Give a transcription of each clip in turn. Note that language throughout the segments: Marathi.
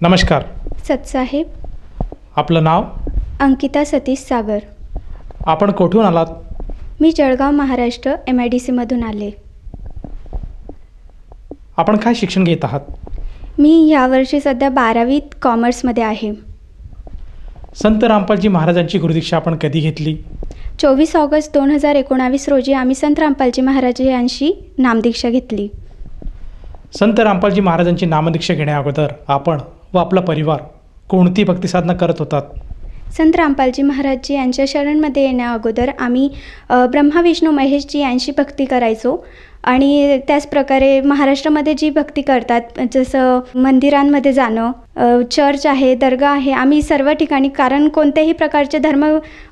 नमस्कार. सतसाहेब. आपलं नाव? अंकिता सतीश सागर. आपण कुठून आलात? मी जळगाव महाराष्ट्र MIDC मधून आले. आपण काय शिक्षण घेत आहात? मी यावर्षी सध्या 12वीत कॉमर्समध्ये आहे. संत रामपालजी महाराजांची गुरुदीक्षा आपण कधी घेतली? 24 ऑगस्ट 2019 रोजी आम्ही संत रामपालजी महाराज यांची नामदीक्षा घेतली. संत रामपालजी महाराजांची नामदीक्षा घेण्या अगोदर आपण व आपला परिवार कोणती भक्तिसाधना करत होतात? संत रामपालजी महाराजजी यांच्या शरणमध्ये येण्या अगोदर आम्ही ब्रह्मा विष्णू महेशजी यांची भक्ती करायचो. आणि त्याचप्रकारे महाराष्ट्रामध्ये जी भक्ती करतात, जसं मंदिरांमध्ये जाणं, चर्च आहे, दर्गा आहे, आम्ही सर्व ठिकाणी, कारण कोणत्याही प्रकारचे धर्म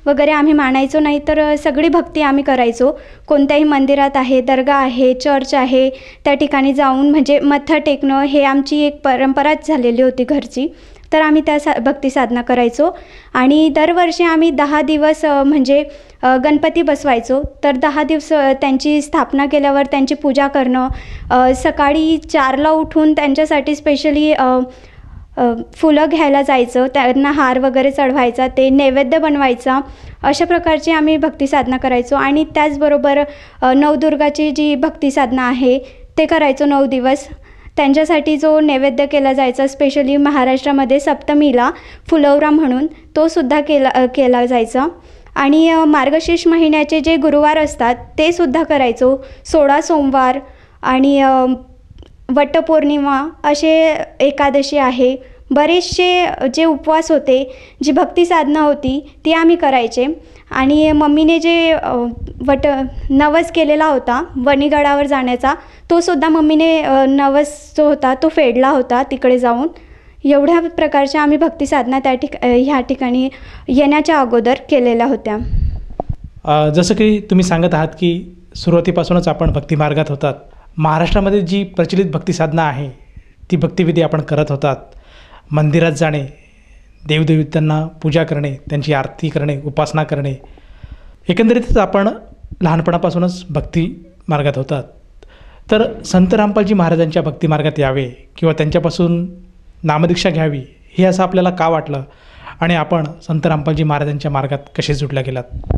वगैरे आम्ही मानायचो नाही, तर सगळी भक्ती आम्ही करायचो. कोणत्याही मंदिरात आहे, दर्गा आहे, चर्च आहे, त्या ठिकाणी जाऊन म्हणजे मत्था टेकणं हे आमची एक परंपराच झालेली होती घरची. तर आम्ही त्या भक्ती साधना करायचो. आणि दरवर्षी आम्ही 10 दिवस म्हणजे गणपती बसवायचो. तर 10 दिवस त्यांची स्थापना केल्यावर त्यांची पूजा करणं, सकाळी 4ला उठून त्यांच्यासाठी स्पेशली फुलं घ्यायला जायचं, त्यांना हार वगैरे चढवायचा, ते नैवेद्य बनवायचा, अशा प्रकारची आम्ही भक्ती साधना करायचो. आणि त्याचबरोबर नवदुर्गाची जी भक्ती साधना आहे ते करायचो 9 दिवस. त्यांच्यासाठी जो नैवेद्य केला जायचा, स्पेशली महाराष्ट्रामध्ये सप्तमीला फुलवरा म्हणून, तो सुद्धा केला जायचा. आणि मार्गशीर्ष महिन्याचे जे गुरुवार असतात ते सुद्धा करायचो. 16 सोमवार आणि वटपौर्णिमा, असे एकादशी आहे, बरेचसे जे उपवास होते, जी भक्ती साधना होती ती आम्ही करायचे. आणि मम्मीने जे नवस केलेला होता वणीगडावर जाण्याचा, तो सुद्धा मम्मीने नवस जो होता तो फेडला होता तिकडे जाऊन. एवढ्या प्रकारच्या आम्ही भक्ती साधना ह्या ठिकाणी येण्याच्या अगोदर केलेल्या होत्या. जसं की तुम्ही सांगत आहात की सुरुवातीपासूनच आपण भक्तिमार्गात होतात. महाराष्ट्रामध्ये जी प्रचलित भक्ती साधना आहे ती भक्तिविधी आपण करत होतात. मंदिरात जाणे, देवदेवतांना पूजा करणे, त्यांची आरती करणे, उपासना करणे, एकंदरीतच आपण लहानपणापासूनच भक्ती मार्गात होतात. तर संत रामपालजी महाराजांच्या भक्तिमार्गात यावे किंवा त्यांच्यापासून नामदीक्षा घ्यावी हे असं आपल्याला का वाटलं, आणि आपण संत रामपालजी महाराजांच्या मार्गात कसे जुडल्या गेलात?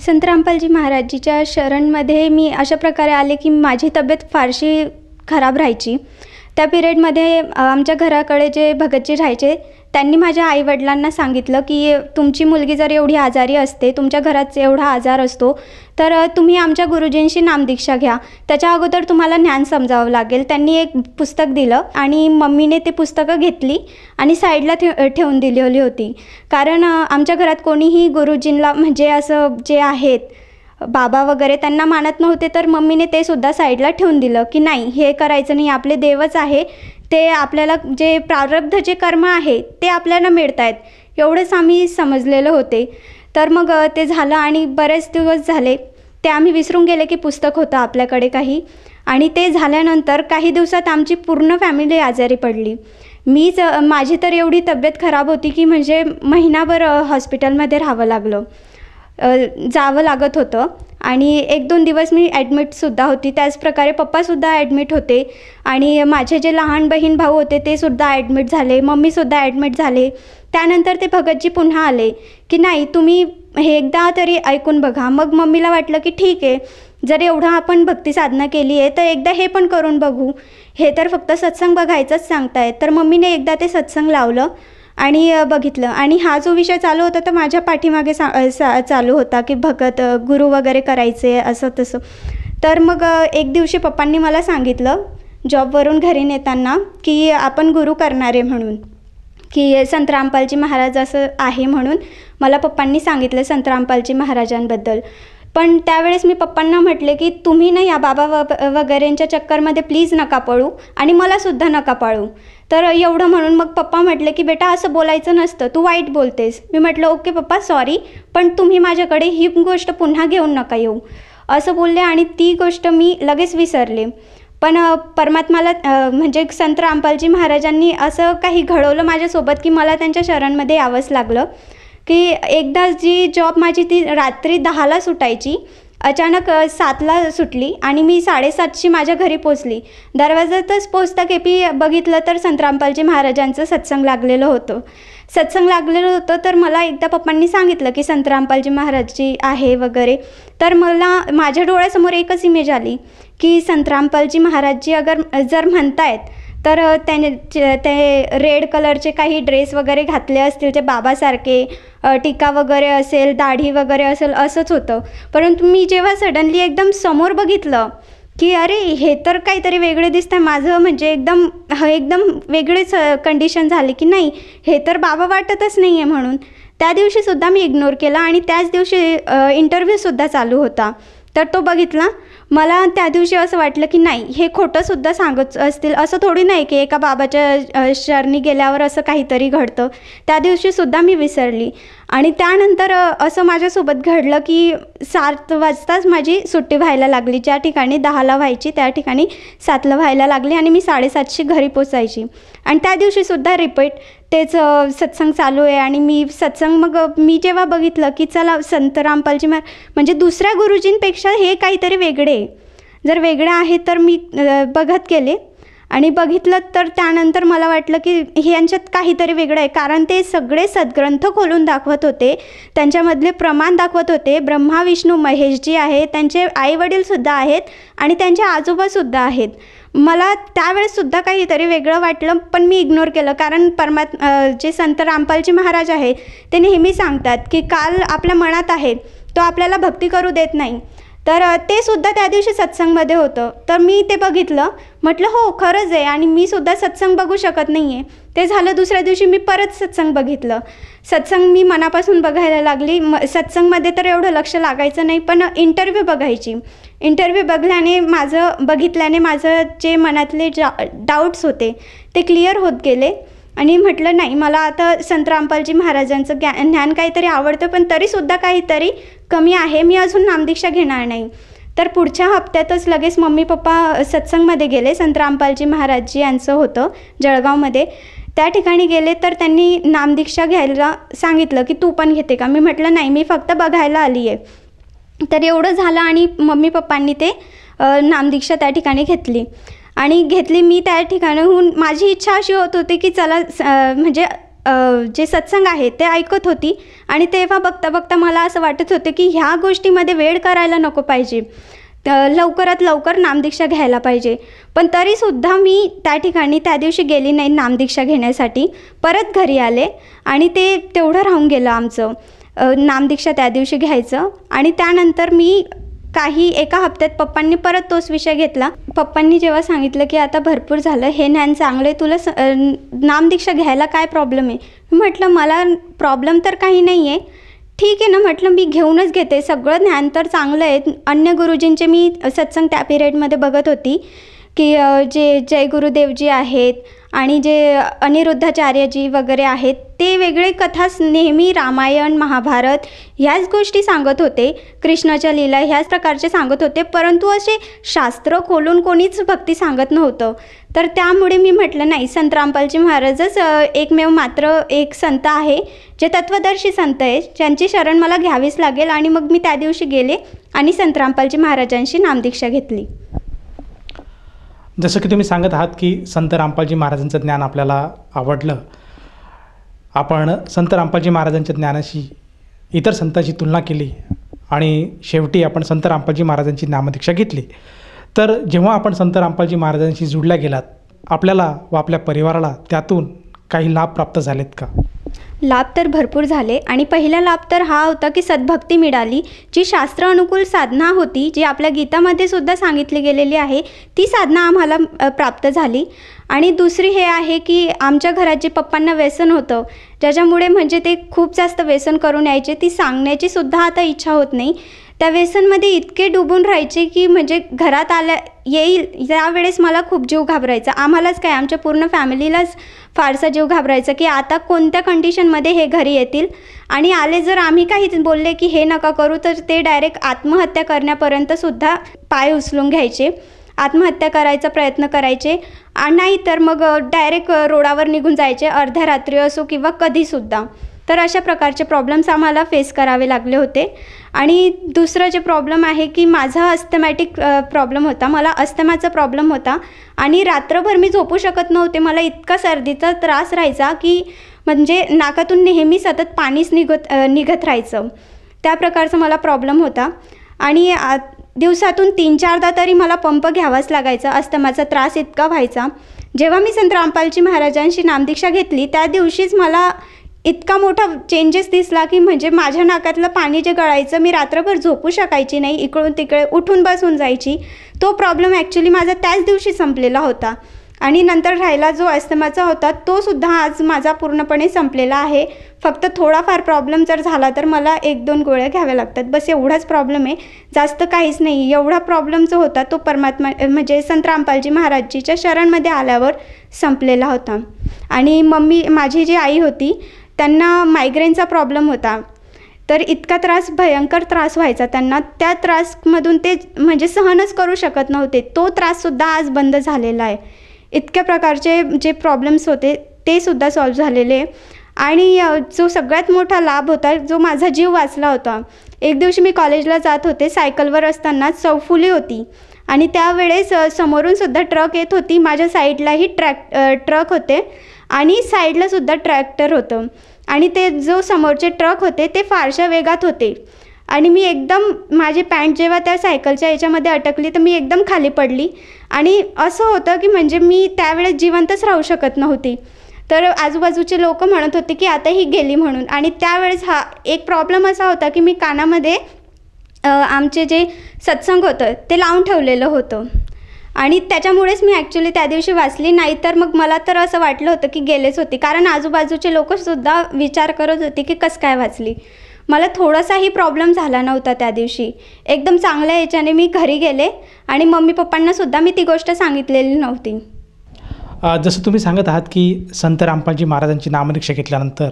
संत रामपालजी महाराजजीच्या शरणमध्ये मी अशा प्रकारे आले की माझी तब्येत फारशी खराब राहायची. त्या पिरियडमध्ये आमच्या घराकडे जे भगतजी राहायचे त्यांनी माझ्या आईवडिलांना सांगितलं की तुमची मुलगी जर एवढी आजारी असते, तुमच्या घरात एवढा आजार असतो, तर तुम्ही आमच्या गुरुजींशी नामदीक्षा घ्या. त्याच्या अगोदर तुम्हाला ज्ञान समजावं लागेल. त्यांनी एक पुस्तक दिलं आणि मम्मीने ते पुस्तकं घेतली आणि साईडला ठेवून दिलेली होती. कारण आमच्या घरात कोणीही गुरुजींना म्हणजे असं जे आहेत बाबा वगैरे त्यांना मानत नव्हते, तर मम्मीने ते सुद्धा साईडला ठेवून दिलं की नाही, हे करायचं नाही, आपले देवच आहे, ते आपल्याला जे प्रारब्ध जे कर्म आहे ते आपल्याला मिळत आहेत, एवढंच आम्ही समजलेलं होते. तर मग ते झालं आणि बरेच दिवस झाले ते आम्ही विसरून गेले की पुस्तक होतं आपल्याकडे काही. आणि ते झाल्यानंतर काही दिवसात आमची पूर्ण फॅमिली आजारी पडली. माझी तर एवढी तब्येत खराब होती की म्हणजे महिनाभर हॉस्पिटलमध्ये राहावं लागलं, जावं लागत होतं. आणि 1-2 दिवस मी ॲडमिटसुद्धा होती. त्याचप्रकारे पप्पासुद्धा ॲडमिट होते आणि माझे जे लहान बहीण भाऊ होते ते सुद्धा ॲडमिट झाले, मम्मीसुद्धा ॲडमिट झाले. त्यानंतर ते भगतजी पुन्हा आले की नाही, तुम्ही हे एकदा तरी ऐकून बघा. मग मम्मीला वाटलं की ठीक आहे, जर एवढं आपण भक्ती साधना केली आहे तर एकदा हे पण करून बघू, हे तर फक्त सत्संग बघायचंच सांगतायत. तर मम्मीने एकदा ते सत्संग लावलं आणि बघितलं. आणि हा जो विषय चालू होता तर माझ्या पाठीमागे चालू होता की भगत गुरु वगैरे करायचे असं तसं. तर मग एक दिवशी पप्पांनी मला सांगितलं जॉबवरून घरी नेताना की आपण गुरु करणार आहे म्हणून, की संत रामपालजी महाराज असं आहे म्हणून मला पप्पांनी सांगितलं संत रामपालजी महाराजांबद्दल. पण त्यावेळेस मी पप्पांना म्हटले की तुम्ही ना या बाबा वगैरेंच्या चक्करमध्ये प्लीज नका पळू आणि मलासुद्धा नका पाळू. तर एवढं म्हणून मग पप्पा म्हटले की बेटा असं बोलायचं नसतं, तू वाईट बोलतेस. मी म्हटलं ओके पप्पा सॉरी, पण तुम्ही माझ्याकडे ही गोष्ट पुन्हा घेऊन नका येऊ असं बोलले. आणि ती गोष्ट मी लगेच विसरले. पण परमात्माला म्हणजे संत रामपालजी महाराजांनी असं काही घडवलं माझ्यासोबत की मला त्यांच्या शरणमध्ये यावंच लागलं. की एकदा जी जॉब माझी ती रात्री 10ला सुटायची अचानक 7ला सुटली आणि मी 7:30ची माझ्या घरी पोचली. दरवाजातच पोचता केपी बघितलं तर संत रामपालजी महाराजांचं सत्संग लागलेलं होतं. तर मला एकदा पप्पांनी सांगितलं की संत रामपालजी महाराजजी आहे वगैरे. तर मला माझ्या डोळ्यासमोर एकच इमेज आली की संत रामपालजी महाराजजी जर म्हणतायत तर ते रेड कलरचे काही ड्रेस वगैरे घातले असतील, ते बाबासारखे, टीका वगैरे असेल, दाढी वगैरे असेल, असंच होतं. परंतु मी जेव्हा सडनली एकदम समोर बघितलं की अरे हे तर काहीतरी वेगळे दिसतं, माझं म्हणजे एकदम वेगळीच कंडिशन झाली की नाही, हे तर बाबा वाटतच नाही आहे. म्हणून त्या दिवशीसुद्धा मी इग्नोर केला आणि त्याच दिवशी इंटरव्ह्यूसुद्धा चालू होता. तर तो बघितला. मला त्या दिवशी असं वाटलं की नाही, हे खोटंसुद्धा सांगत असतील, असं थोडी नाही की एका बाबाच्या शरणी गेल्यावर असं काहीतरी घडतं. त्या दिवशीसुद्धा मी विसरली. आणि त्यानंतर असं माझ्यासोबत घडलं की 7 वाजताच माझी सुट्टी व्हायला लागली. ज्या ठिकाणी 10ला व्हायची त्या ठिकाणी 7ला व्हायला लागली आणि मी 7:30ची घरी पोचायची. आणि त्या दिवशीसुद्धा रिपीट तेच सत्संग चालू आहे. आणि मग मी जेव्हा बघितलं की चला संत रामपालजी म्हणजे दुसऱ्या गुरुजींपेक्षा हे काहीतरी वेगळे, जर वेगळे आहे तर मी बघत गेले आणि बघितलं तर त्यानंतर मला वाटलं की ह्यांच्यात काहीतरी वेगळं आहे. कारण ते सगळे सद्ग्रंथ खोलून दाखवत होते, त्यांच्यामधले प्रमाण दाखवत होते. ब्रह्मा विष्णू महेश जी आहे त्यांचे आईवडीलसुद्धा आहेत आणि त्यांचे आजोबासुद्धा आहेत. मला त्यावेळेससुद्धा काहीतरी वेगळं वाटलं, पण मी इग्नोर केलं. कारण जे संत रामपालजी महाराज आहेत ते नेहमी सांगतात की काल आपल्या मनात आहे तो आपल्याला भक्ती करू देत नाही. तर ते सुद्धा त्या दिवशी सत्संगमध्ये होतं. तर मी ते बघितलं, म्हटलं हो खरंच आहे आणि मी सुद्धा सत्संग बघू शकत नाही आहे. ते झालं. दुसऱ्या दिवशी मी परत सत्संग बघितलं. सत्संग मी मनापासून बघायला लागली. सत्संगमध्ये तर एवढं लक्ष लागायचं नाही, पण इंटरव्ह्यू बघायची. इंटरव्ह्यू बघितल्याने माझं जे मनातले डाऊट्स होते ते क्लिअर होत गेले. आणि म्हटलं नाही, मला आता संत रामपालजी महाराजांचं ज्ञान काहीतरी आवडतं, पण तरीसुद्धा काहीतरी कमी आहे, मी अजून नामदीक्षा घेणार नाही. तर पुढच्या हप्त्यातच लगेच मम्मी पप्पा सत्संगमध्ये गेले. संत रामपालजी महाराजजी यांचं होतं जळगावमध्ये. त्या ठिकाणी गेले तर त्यांनी नामदीक्षा घ्यायला सांगितलं की तू पण घेते का. मी म्हटलं नाही, मी फक्त बघायला आली आहे. तर एवढं झालं आणि मम्मी पप्पांनी ते नामदीक्षा त्या ठिकाणी घेतली. मी त्या ठिकाणाहून माझी इच्छा अशी होत होती की चला म्हणजे जे सत्संग आहे ते ऐकत होती आणि तेव्हा बघता मला असं वाटत होतं की ह्या गोष्टीमध्ये वेळ करायला नको पाहिजे, लवकरात लवकर नामदीक्षा घ्यायला पाहिजे. पण तरीसुद्धा मी त्या ठिकाणी त्या दिवशी गेली नाही नामदीक्षा घेण्यासाठी. परत घरी आले आणि ते तेवढं राहून गेलं आमचं नामदीक्षा त्या दिवशी घ्यायचं. आणि त्यानंतर मी एका हप्त्यात पप्पांनी परत तोच विषय घेतला. पप्पांनी जेव्हा सांगितलं की आता भरपूर झालं, हे ज्ञान चांगलं आहे, तुला नामदीक्षा घ्यायला काय प्रॉब्लेम आहे. म्हटलं मला प्रॉब्लेम तर काही नाही आहे, ठीक आहे ना. म्हटलं मी घेऊनच घेते, सगळं ज्ञान तर चांगलं आहे. अन्य गुरुजींचे मी सत्संग त्या पिरियडमध्ये बघत होती की जे जय गुरुदेवजी आहेत आणि जे अनिरुद्धाचार्यजी वगैरे आहेत ते वेगळे कथाच नेहमी रामायण महाभारत ह्याच गोष्टी सांगत होते, कृष्णाच्या लीला ह्याच प्रकारचे सांगत होते. परंतु असे शास्त्र खोलून कोणीच भक्ती सांगत नव्हतं. तर त्यामुळे मी म्हटलं नाही, संत रामपालजी महाराजच एकमेव मात्र एक संत आहे जे तत्वदर्शी संत आहे, ज्यांची शरण मला घ्यावीच लागेल. आणि मग मी त्या दिवशी गेले आणि संत रामपालजी महाराजांशी नामदीक्षा घेतली. जसं की तुम्ही सांगत आहात की संत रामपालजी महाराजांचं ज्ञान आपल्याला आवडलं, आपण संत रामपालजी महाराजांच्या ज्ञानाशी इतर संतांची तुलना केली आणि शेवटी आपण संत रामपालजी महाराजांची नामदीक्षा घेतली. तर जेव्हा आपण संत रामपालजी महाराजांशी जुळल्या गेलात, आपल्याला व आपल्या परिवाराला त्यातून काही लाभ प्राप्त झालेत का? लाभ तर भरपूर झाले. आणि पहिला लाभ तर हा होता की सद्भक्ती मिळाली, जी शास्त्र अनुकूल साधना होती, जी आपल्या गीतामध्ये सुद्धा सांगितली गेलेली आहे, ती साधना आम्हाला प्राप्त झाली. आणि दुसरी हे आहे की आमच्या घरात जे पप्पांना व्यसन होतं, ज्याच्यामुळे म्हणजे ते खूप जास्त व्यसन करून यायचे, ती सांगण्याची सुद्धा आता इच्छा होत नाही. त्या व्यसनमध्ये इतके डुबून राहायचे की म्हणजे घरात येईल त्यावेळेस मला खूप जीव घाबरायचा. आम्हालाच काय, आमच्या पूर्ण फॅमिलीलाच फारसा जीव घाबरायचा की आता कोणत्या कंडिशनमध्ये हे घरी येतील. आणि आले जर आम्ही काही बोलले की हे नका करू, तर ते डायरेक्ट आत्महत्या करण्यापर्यंतसुद्धा पाय उचलून घ्यायचे, आत्महत्या करायचा प्रयत्न करायचे. नाही तर मग डायरेक्ट रोडावर निघून जायचे, अर्ध्या रात्री असो किंवा कधीसुद्धा. तर अशा प्रकारचे प्रॉब्लेम्स आम्हाला फेस करावे लागले होते. आणि दुसरं जे प्रॉब्लेम आहे की माझा अस्थमॅटिक प्रॉब्लेम होता. मला अस्थमाचा प्रॉब्लेम होता आणि रात्रभर मी झोपू शकत नव्हते. मला इतका सर्दीचा त्रास राहायचा की म्हणजे नाकातून नेहमी सतत पाणीच निघत राहायचं. त्या प्रकारचा मला प्रॉब्लेम होता. आणि दिवसातून 3-4दा तरी मला पंप घ्यावाच लागायचा. अस्थमाचा त्रास इतका व्हायचा. जेव्हा मी संत रामपालजी महाराजांची नामदीक्षा घेतली त्या दिवशीच मला इतका मोठा चेंजेस दिसला की म्हणजे माझ्या नाकातलं पाणी जे गळायचं, मी रात्रभर झोपू शकायची नाही, इकडून तिकडे उठून बसून जायची. तो प्रॉब्लेम ॲक्च्युली माझा त्याच दिवशी संपलेला होता. आणि नंतर राहिला जो अस्थमाचा होता तो सुद्धा आज माझा पूर्णपणे संपलेला आहे. फक्त थोडाफार प्रॉब्लेम जर झाला तर मला 1-2 गोळ्या घ्याव्या लागतात, बस एवढाच प्रॉब्लेम आहे, जास्त काहीच नाही. एवढा प्रॉब्लेम जो होता तो परमात्मा म्हणजे संत रामपालजी महाराजजीच्या शरणमध्ये आल्यावर संपलेला होता. आणि माझी जी आई होती त्यांना मायग्रेनचा प्रॉब्लेम होता. तर इतका भयंकर त्रास व्हायचा त्यांना. त्या त्रासमधून ते म्हणजे सहनच करू शकत नव्हते. तो त्राससुद्धा आज बंद झालेला आहे. इतक्या प्रकारचे जे प्रॉब्लेम्स होते ते सुद्धा सॉल्व्ह झालेले. आणि जो सगळ्यात मोठा लाभ होता, जो माझा जीव वाचला होता. एक दिवशी मी कॉलेजला जात होते, सायकलवर असताना चौफुली होती आणि त्यावेळेस समोरूनसुद्धा ट्रक येत होती. माझ्या साईडलाही ट्रक होते आणि साईडलासुद्धा ट्रॅक्टर होतं. आणि ते जो समोरचे ट्रक होते ते फारशा वेगात होते. आणि मी एकदम माझी पॅन्ट जेव्हा त्या सायकलच्या याच्यामध्ये अटकली तर मी एकदम खाली पडली. आणि असं होतं की म्हणजे मी त्यावेळेस जिवंतच राहू शकत नव्हती. तर आजूबाजूचे लोक म्हणत होते की आता ही गेली म्हणून. आणि त्यावेळेस हा एक प्रॉब्लेम असा होता की मी कानामध्ये आमचे जे सत्संग होतं ते लावून ठेवलेलं होतं. आणि त्याच्यामुळेच मी ॲक्च्युली त्या दिवशी वाचली. नाही तर मग मला तर असं वाटलं होतं की गेलेच होती. कारण आजूबाजूचे लोकसुद्धा विचार करत होते की कसं काय वाचली. मला थोडासाही प्रॉब्लेम झाला नव्हता त्या दिवशी. एकदम चांगल्या याच्याने मी घरी गेले आणि मम्मी पप्पांनासुद्धा मी ती गोष्ट सांगितलेली नव्हती. जसं तुम्ही सांगत आहात की संत रामपालजी महाराजांची नामदीक्षा घेतल्यानंतर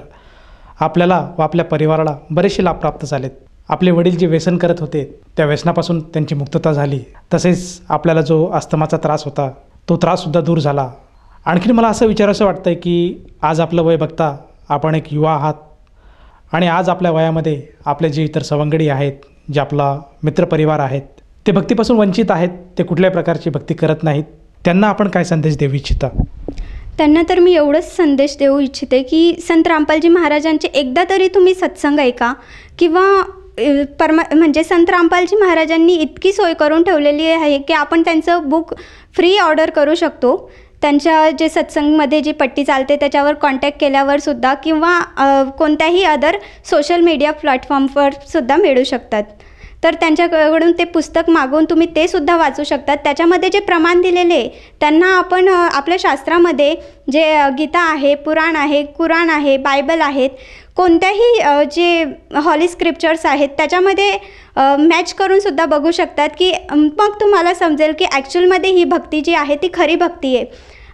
आपल्याला व आपल्या परिवाराला बरेचसे लाभ प्राप्त झालेत. आपले वडील जे व्यसन करत होते त्या व्यसनापासून त्यांची मुक्तता झाली. तसेच आपल्याला जो अस्थमाचा त्रास होता तो त्राससुद्धा दूर झाला. आणखीन मला असं विचारावंसं वाटतं आहे की आज आपलं वय बघता आपण एक युवा आहात आणि आज आपल्या वयामध्ये आपले जे इतर सवंगडी आहेत, जे आपला मित्रपरिवार आहेत ते भक्तीपासून वंचित आहेत, ते कुठल्याही प्रकारची भक्ती करत नाहीत. त्यांना आपण काय संदेश देऊ इच्छिता? त्यांना तर मी एवढंच संदेश देऊ इच्छिते की संत रामपालजी महाराजांचे एकदा तरी तुम्ही सत्संग ऐका. किंवा म्हणजे संत रामपालजी महाराजांनी इतकी सोय करून ठेवलेली आहे की आपण त्यांचं बुक फ्री ऑर्डर करू शकतो. त्यांच्या जे सत्संगमध्ये जी पट्टी चालते त्याच्यावर कॉन्टॅक्ट केल्यावर सुद्धा किंवा कोणत्याही अदर सोशल मीडिया प्लॅटफॉर्मवर सुद्धा मिळू शकतात. तर त्यांच्याकडून ते पुस्तक मागवून तुम्ही ते सुद्धा वाचू शकतात. त्याच्यामध्ये जे प्रमाण दिलेले त्यांना आपण आपल्या शास्त्रामध्ये जे गीता आहे, पुराण आहे, कुराण आहे, बायबल आहेत, कोणत्याही जे हॉली स्क्रिप्चर्स आहेत त्याच्यामध्ये मॅच करून सुद्धा बघू शकतात की मग तुम्हाला समजेल की ॲक्च्युअलमध्ये ही भक्ती जी आहे ती खरी भक्ती आहे.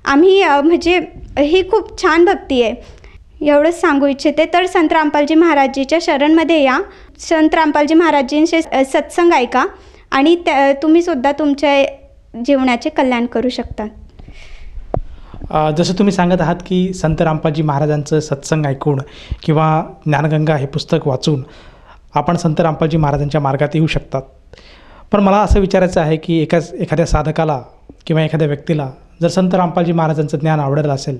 आम्ही म्हणजे ही खूप छान भक्ती आहे एवढंच सांगू इच्छिते. तर संत रामपालजी महाराजजीच्या शरणमध्ये या, संत रामपालजी महाराजींचे सत्संग ऐका आणि तुम्हीसुद्धा तुमच्या जीवनाचे कल्याण करू शकता. जसं तुम्ही सांगत आहात की संत रामपालजी महाराजांचं सत्संग ऐकून किंवा ज्ञानगंगा हे पुस्तक वाचून आपण संत रामपालजी महाराजांच्या मार्गात येऊ शकतात. पण मला असं विचारायचं आहे की एखाद्या साधकाला किंवा एखाद्या व्यक्तीला जर संत रामपालजी महाराजांचं ज्ञान आवडलं असेल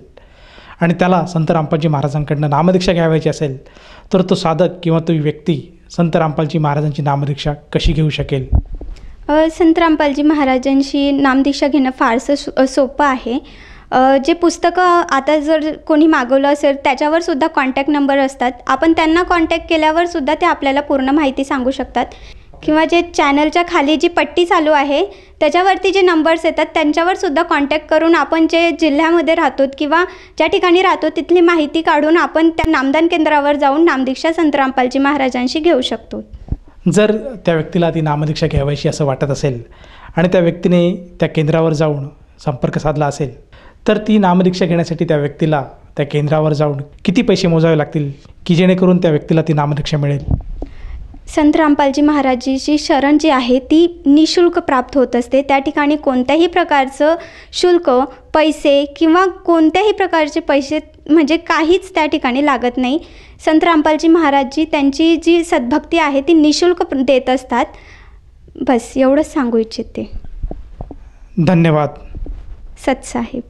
आणि त्याला संत रामपालजी महाराजांकडनं नामदीक्षा घ्यावायची असेल तर तो साधक किंवा तो व्यक्ती संत रामपालजी महाराजांची नामदीक्षा कशी घेऊ शकेल? संत रामपालजी महाराजांची नामदीक्षा घेणं फारसं सोपं आहे. जे पुस्तकं आता जर कोणी मागवलं असेल त्याच्यावर सुद्धा कॉन्टॅक्ट नंबर असतात. आपण त्यांना कॉन्टॅक्ट केल्यावर सुद्धा ते आपल्याला पूर्ण माहिती सांगू शकतात. किंवा जे चॅनलच्या खाली जी पट्टी चालू आहे त्याच्यावरती जे नंबर्स येतात त्यांच्यावर सुद्धा कॉन्टॅक्ट करून आपण जे जिल्ह्यामध्ये राहतो किंवा ज्या ठिकाणी राहतो तिथली माहिती काढून आपण त्या नामदान केंद्रावर जाऊन नामदीक्षा संत रामपालजी महाराजांशी घेऊ शकतो. जर त्या व्यक्तीला ती नामदीक्षा घ्यावायची असं वाटत असेल आणि त्या व्यक्तीने त्या केंद्रावर जाऊन संपर्क साधला असेल तर ती नामदीक्षा घेण्यासाठी त्या व्यक्तीला त्या केंद्रावर जाऊन किती पैसे मोजावे लागतील की जेणेकरून त्या व्यक्तीला ती नामदीक्षा मिळेल? संत रामपालजी महाराजीची शरण जी आहे ती निशुल्क प्राप्त होत असते. त्या ठिकाणी कोणत्याही प्रकारचं शुल्क पैसे किंवा कोणत्याही प्रकारचे पैसे म्हणजे काहीच त्या ठिकाणी लागत नाही. संत रामपालजी महाराजजी त्यांची जी सद्भक्ती आहे ती निःशुल्क देत असतात. बस एवढंच सांगू इच्छिते. धन्यवाद. सतसाहेब.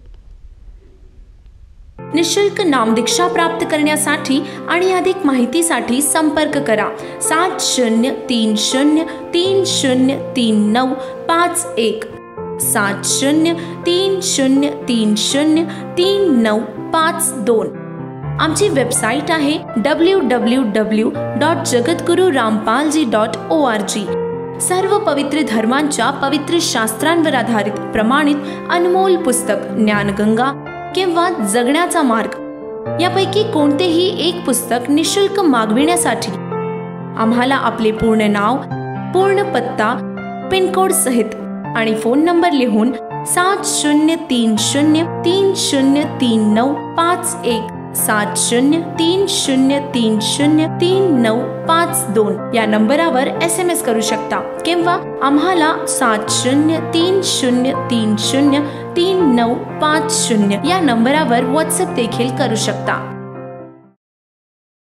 निःशुल्क नामदीक्षा प्राप्त करण्यासाठी आणि अधिक माहितीसाठी संपर्क करा 7030303951 7030303952. आमची वेबसाईट आहे www.jagatgururampalji.org. सर्व पवित्र धर्मांच्या पवित्र शास्त्रांवर आधारित प्रमाणित अनमोल पुस्तक ज्ञानगंगा किंवा जगण्याचा मार्ग यापैकी कोणतेही एक पुस्तक निःशुल्क मागविण्यासाठी आम्हाला आपले पूर्ण नाव, पूर्ण पत्ता, पिनकोड सहित आणि फोन नंबर लिहून 7030303951 7030303952 या नंबरावर SMS करू शकता किंवा आम्हाला 7030303950 या नंबरावर WhatsApp देखील करू शकता.